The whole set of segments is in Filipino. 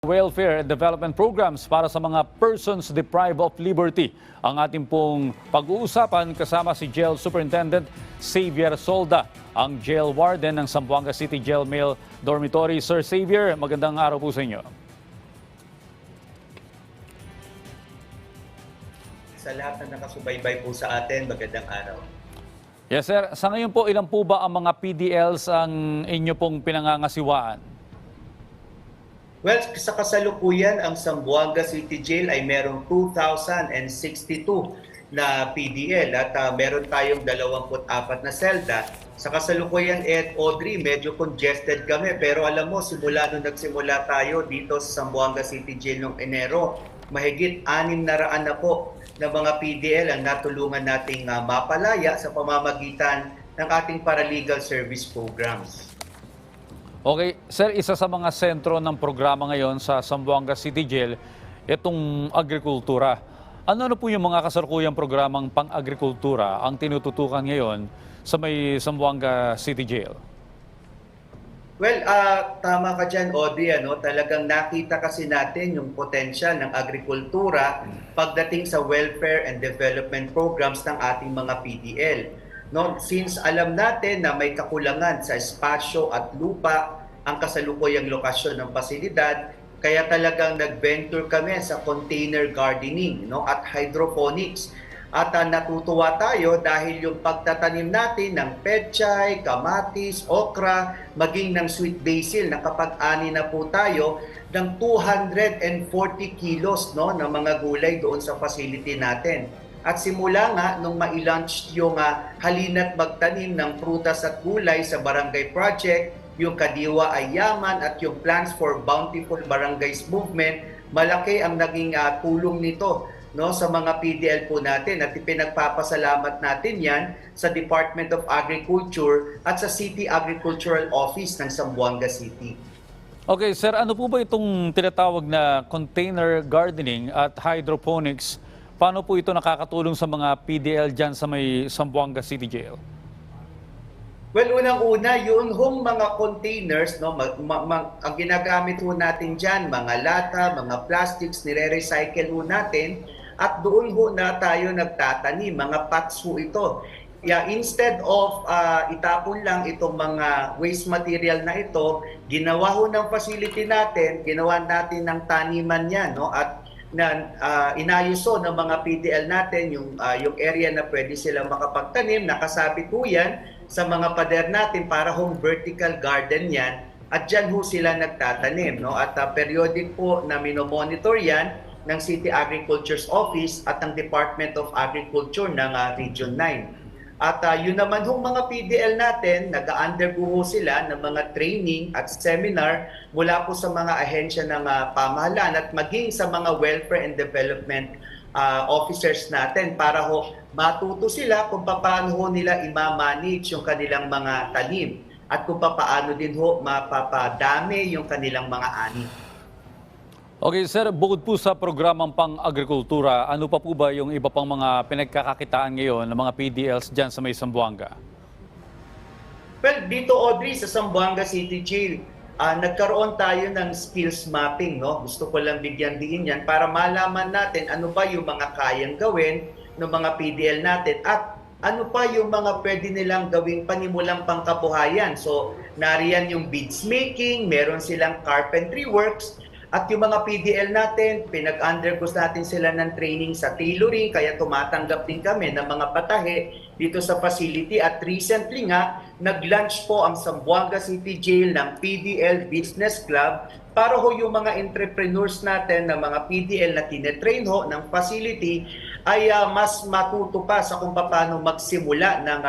Welfare and development programs para sa mga persons deprived of liberty. Ang ating pong pag-uusapan kasama si Jail Superintendent Xavier Solda, ang jail warden ng Zamboanga City Jail Male Dormitory. Sir Xavier, magandang araw po sa inyo. Sa lahat na nakasubaybay po sa atin, magandang araw. Yes sir, sa ngayon po ilan po ba ang mga PDLs ang inyo pong pinangangasiwaan? Well, sa kasalukuyan, ang Zamboanga City Jail ay merong 2,062 na PDL at meron tayong 24 na selda. Sa kasalukuyan, Audrey, medyo congested kami. Pero alam mo, simula nung nagsimula tayo dito sa Zamboanga City Jail noong Enero, mahigit 600 na po na mga PDL ang natulungan nating mapalaya sa pamamagitan ng ating paralegal service programs. Okay, sir, isa sa mga sentro ng programa ngayon sa Zamboanga City Jail, itong agrikultura. Ano po yung mga kasalukuyang programang pang-agrikultura ang tinututukan ngayon sa may Zamboanga City Jail? Well, tama ka dyan, Audrey. Talagang nakita kasi natin yung potensyal ng agrikultura pagdating sa welfare and development programs ng ating mga PDL. No, since alam natin na may kakulangan sa espasyo at lupa ang kasalukuyang lokasyon ng pasilidad, kaya talagang nag-venture kami sa container gardening, at hydroponics. At natutuwa tayo dahil yung pagtatanim natin ng pechay, kamatis, okra, maging ng sweet basil, nakapag-ani na po tayo ng 240 kilos ng mga gulay doon sa facility natin. At simula nga nung ma-launch yung Halina't Magtanim ng Prutas at Gulay sa Barangay Project, yung Kadiwa ay Yaman at yung Plans for Bountiful Barangays Movement, malaki ang naging tulong nito sa mga PDL po natin at ipinagpapasalamat natin yan sa Department of Agriculture at sa City Agricultural Office ng Zamboanga City. Okay, sir, ano po ba itong tinatawag na container gardening at hydroponics? Paano po ito nakakatulong sa mga PDL dyan sa may Zamboanga City Jail? Well, unang-una, yung mga containers, ang ginagamit ho natin dyan, mga lata, mga plastics, nire-recycle ho natin, at doon ho na tayo nagtatanim, mga pots ho ito. Yeah, instead of itapon lang itong mga waste material na ito, ginawa ho ng facility natin, ginawa natin ng taniman yan, at inayuso ng mga PDL natin yung area na pwede silang makapagtanim, nakasabit ho yan sa mga pader natin para hong vertical garden yan at dyan ho sila nagtatanim. At periodic po na minomonitor yan ng City Agriculture's Office at ng Department of Agriculture ng Region 9. At yun naman hong mga PDL natin, nag-undergo sila ng mga training at seminar mula po sa mga ahensya ng pamahalaan at maging sa mga welfare and development officers natin para ho matuto sila kung paano ho nila i-manage yung kanilang mga tanim at kung paano din ho mapapadami yung kanilang mga ani. Okay, sir, bukod po sa programang pang-agrikultura, ano pa po ba yung iba pang mga pinagkakakitaan ngayon ng mga PDLs dyan sa may Zamboanga? Well, dito, Audrey, sa Zamboanga City Jail, nagkaroon tayo ng skills mapping. Gusto ko lang bigyan diin yan para malaman natin ano ba yung mga kayang gawin ng mga PDL natin at ano pa yung mga pwede nilang gawing panimulang pangkabuhayan. So, nariyan yung beads making, meron silang carpentry works, at yung mga PDL natin, pinag-undergo natin sila ng training sa tailoring, kaya tumatanggap din kami ng mga patahe dito sa facility. At recently nga, nag-launch po ang Zamboanga City Jail ng PDL Business Club para ho yung mga entrepreneurs natin na mga PDL na tinetrain ho ng facility ay mas matuto pa sa kung paano magsimula ng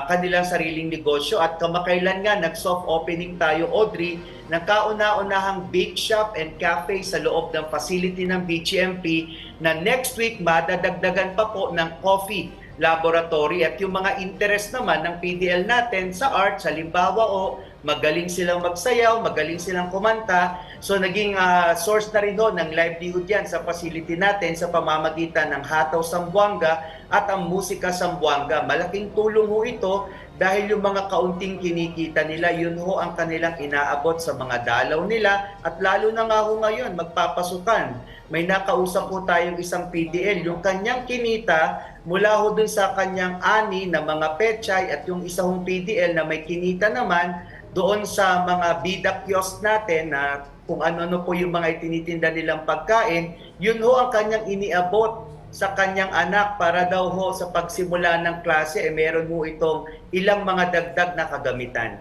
kanilang sariling negosyo. At kamakailan nga, nag-soft opening tayo, Audrey, ng kauna-unahang bake shop and cafe sa loob ng facility ng BGMP na next week madadagdagan pa po ng coffee laboratory. At yung mga interest naman ng PDL natin sa arts, halimbawa magaling silang magsayaw, magaling silang kumanta. So naging source na rin ng livelihood yan sa facility natin sa pamamagitan ng Hataw Zamboanga at ang Musika Zamboanga. Malaking tulong ho ito dahil yung mga kaunting kinikita nila, yun ho ang kanilang inaabot sa mga dalaw nila at lalo na nga ho ngayon, magpapasukan. May nakausap po tayong isang PDL, yung kanyang kinita mula ho dun sa kanyang ani na mga pechay at yung isang PDL na may kinita naman doon sa mga bida kiosk natin na kung ano-ano po yung mga itinitinda nilang pagkain, yun ho ang kanyang iniabot sa kanyang anak para daw ho sa pagsimula ng klase meron ho itong ilang mga dagdag na kagamitan.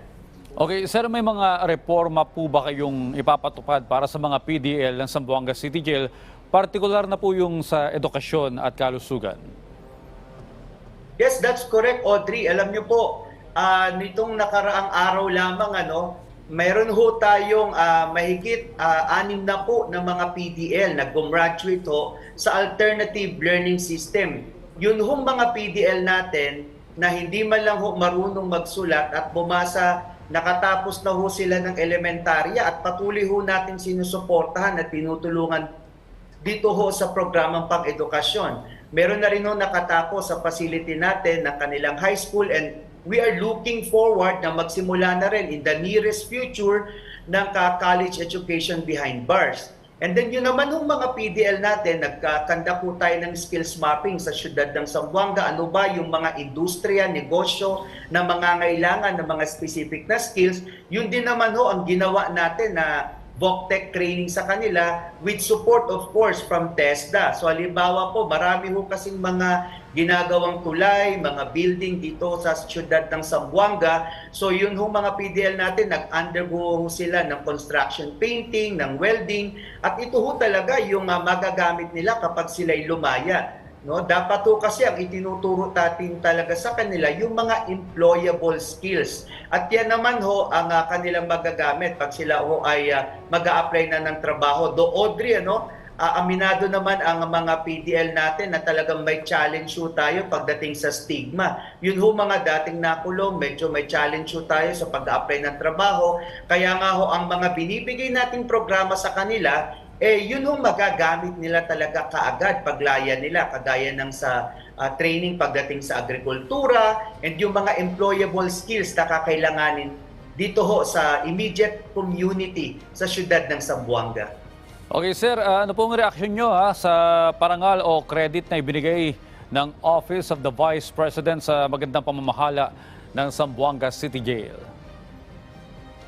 Okay, sir, may mga reforma po ba kayong ipapatupad para sa mga PDL ng Zamboanga City Jail, partikular na po yung sa edukasyon at kalusugan? Yes, that's correct, Audrey. Alam niyo po, nitong nakaraang araw lamang mayroon ho tayong mahigit 6 na po ng mga PDL na gumraduate ho sa alternative learning system. Yun hong mga PDL natin na hindi man lang ho marunong magsulat at bumasa, nakatapos na ho sila ng elementarya at patuloy ho natin sinusuportahan at tinutulungan dito ho sa programang pang-edukasyon. Meron na rin ho nakatapos sa facility natin ng kanilang high school and we are looking forward na magsimula na rin in the nearest future ng college education behind bars. And then yun naman yung mga PDL natin, nagkakanda po tayo ng skills mapping sa siyudad ng Zamboanga. Ano ba yung mga industriya, negosyo na mangangailangan ng mga specific na skills. Yun din naman ho ang ginawa natin na VOCTEC training sa kanila with support of course from TESDA. So halimbawa po, marami ho kasing mga ginagawang tulay, mga building dito sa siyudad ng Zamboanga. So yun ho mga PDL natin, nag-undergo sila ng construction painting, ng welding, at ito ho talaga yung magagamit nila kapag sila'y lumaya. No, dapat ho kasi ang itinuturo natin talaga sa kanila yung mga employable skills. At yan naman ho ang kanilang magagamit pag sila ho ay mag-a-apply na ng trabaho. Do Audrey, aminado naman ang mga PDL natin na talagang may challenge ho tayo pagdating sa stigma. Yun ho mga dating nakulong, medyo may challenge ho tayo sa pag-a-apply ng trabaho. Kaya nga ho ang mga binibigay nating programa sa kanila, yun yung magagamit nila talaga kaagad paglaya nila, kagaya ng sa training pagdating sa agrikultura and yung mga employable skills na kakailanganin dito ho sa immediate community sa siyudad ng Zamboanga. Okay, sir, ano pong reaksyon nyo sa parangal o credit na ibinigay ng Office of the Vice President sa magandang pamamahala ng Zamboanga City Jail?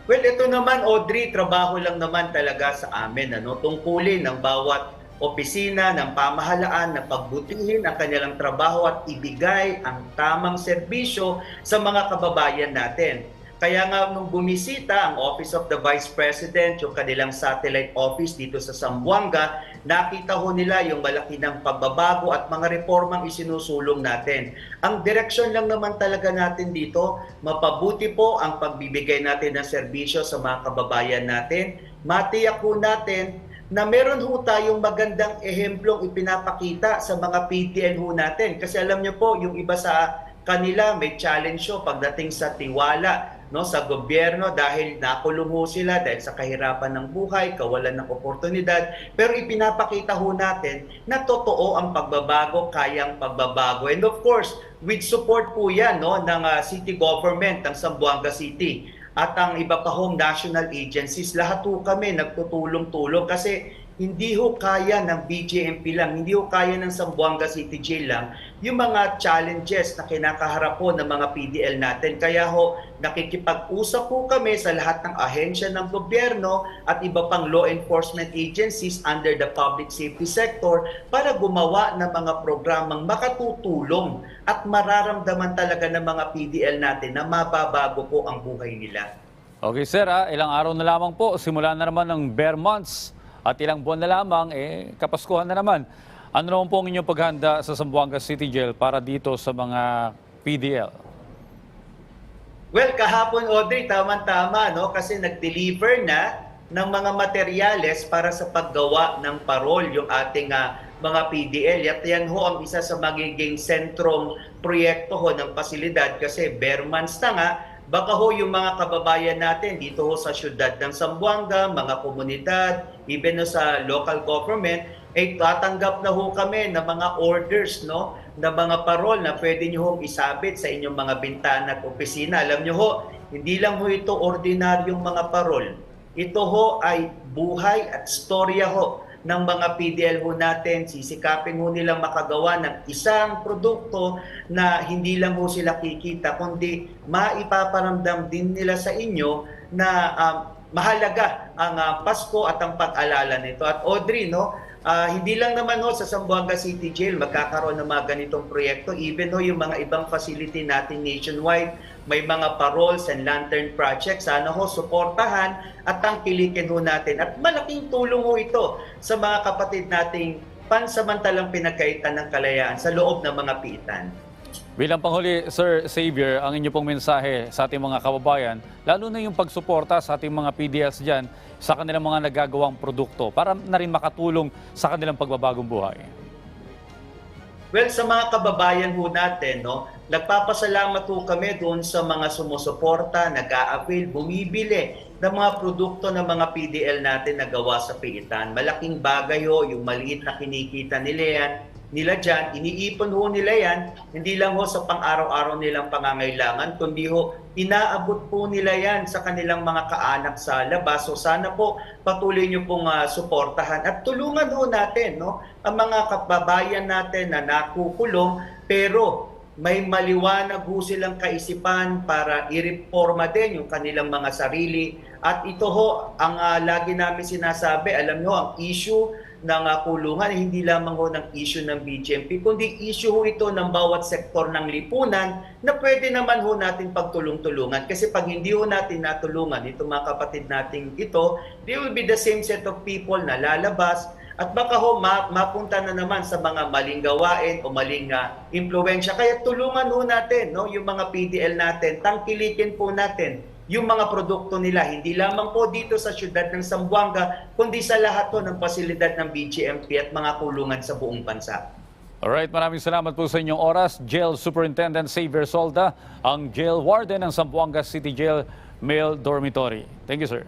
Well, ito naman, Audrey, trabaho lang naman talaga sa amin. Tungkulin ng bawat opisina ng pamahalaan na pagbutihin ang kanilang trabaho at ibigay ang tamang serbisyo sa mga kababayan natin. Kaya nga nung bumisita ang Office of the Vice President, yung kanilang satellite office dito sa Zamboanga, nakita ho nila yung malaki ng pagbabago at mga reformang isinusulong natin. Ang direksyon lang naman talaga natin dito, mapabuti po ang pagbibigay natin ng serbisyo sa mga kababayan natin. Matiyak po natin na meron ho tayong magandang ehemplong ipinapakita sa mga PDL ho natin. Kasi alam niyo po, yung iba sa kanila may challenge ho pagdating sa tiwala sa gobyerno dahil nakulong ho sila dahil sa kahirapan ng buhay, kawalan ng oportunidad. Pero ipinapakita ho natin na totoo ang pagbabago, kayang pagbabago. And of course, with support po yan ng city government ng Zamboanga City at ang iba pa hong national agencies, lahat ho kami nagtutulong-tulong kasi hindi ho kaya ng BJMP lang, hindi ho kaya ng Zamboanga City Jail lang yung mga challenges na kinakaharap po ng mga PDL natin. Kaya ho, nakikipag-usap po kami sa lahat ng ahensya ng gobyerno at iba pang law enforcement agencies under the public safety sector para gumawa ng mga programang makatutulong at mararamdaman talaga ng mga PDL natin na mababago po ang buhay nila. Okay, sir, ilang araw na lamang po, simula na naman ng bare months. At ilang buwan na lamang, kapaskuhan na naman. Ano naman po ang inyong paghanda sa Zamboanga City Jail para dito sa mga PDL? Well, kahapon, Audrey, tama-tama, kasi nag-deliver na ng mga materyales para sa paggawa ng parol yung ating mga PDL. At yan ho ang isa sa magiging sentrong proyekto ho ng pasilidad kasi bare months na nga. Baka ho yung mga kababayan natin dito ho sa siyudad ng Zamboanga, mga komunidad, even sa local government, ay tatanggap na ho kami ng mga orders na mga parol na pwede nyo hong isabit sa inyong mga bintana at opisina. Alam nyo ho, hindi lang ho ito ordinaryong mga parol. Ito ho ay buhay at storya ho ng mga PDL ho natin. Sisikapin ho nilang makagawa ng isang produkto na hindi lang ho sila kikita, kundi maipaparamdam din nila sa inyo na mahalaga ang Pasko at ang pag-alala nito. At Audrey, no, hindi lang naman ho sa Zamboanga City Jail magkakaroon ng mga ganitong proyekto. Even ho yung mga ibang facility natin nationwide, may mga paroles and lantern projects. Sana ho suportahan at tangkilikin ho natin. At malaking tulong ho ito sa mga kapatid nating pansamantalang pinagkaitan ng kalayaan sa loob ng mga piitan. Bilang panghuli, Sir Xavier, ang inyo pong mensahe sa ating mga kababayan, lalo na yung pagsuporta sa ating mga PDLs dyan sa kanilang mga nagagawang produkto para na rin makatulong sa kanilang pagbabagong buhay. Well, sa mga kababayan ho natin, no, nagpapasalamat ho kami doon sa mga sumusuporta, nag-a-avail, bumibili ng mga produkto ng mga PDL natin na gawa sa piitan. Malaking bagay ho, yung maliit na kinikita nila dyan, iniipon ho nila yan, hindi lang ho sa pang-araw-araw nilang pangangailangan, kundi ho, inaabot po nila yan sa kanilang mga kaanak sa labas. So sana po patuloy nyo pong suportahan at tulungan ho natin, no, ang mga kababayan natin na nakukulong pero may maliwanag ho silang kaisipan para i-reforma din yung kanilang mga sarili. At ito ho, ang lagi namin sinasabi, alam nyo, ang issue ng kulungan, hindi lamang ho ng issue ng BGMP, kundi issue ho ito ng bawat sektor ng lipunan na pwede naman ho natin pagtulong-tulungan. Kasi pag hindi ho natin natulungan itong mga kapatid nating ito, they will be the same set of people na lalabas at baka ho mapunta na naman sa mga maling gawain o maling impluwensya. Kaya tulungan ho natin, no, yung mga PDL natin, tangkilikin po natin yung mga produkto nila, hindi lamang po dito sa siyudad ng Zamboanga, kundi sa lahat po ng pasilidad ng BGMP at mga kulungan sa buong bansa. Alright, maraming salamat po sa inyong oras. Jail Superintendent Xavier Solda, ang Jail Warden ng Zamboanga City Jail Male Dormitory. Thank you, sir.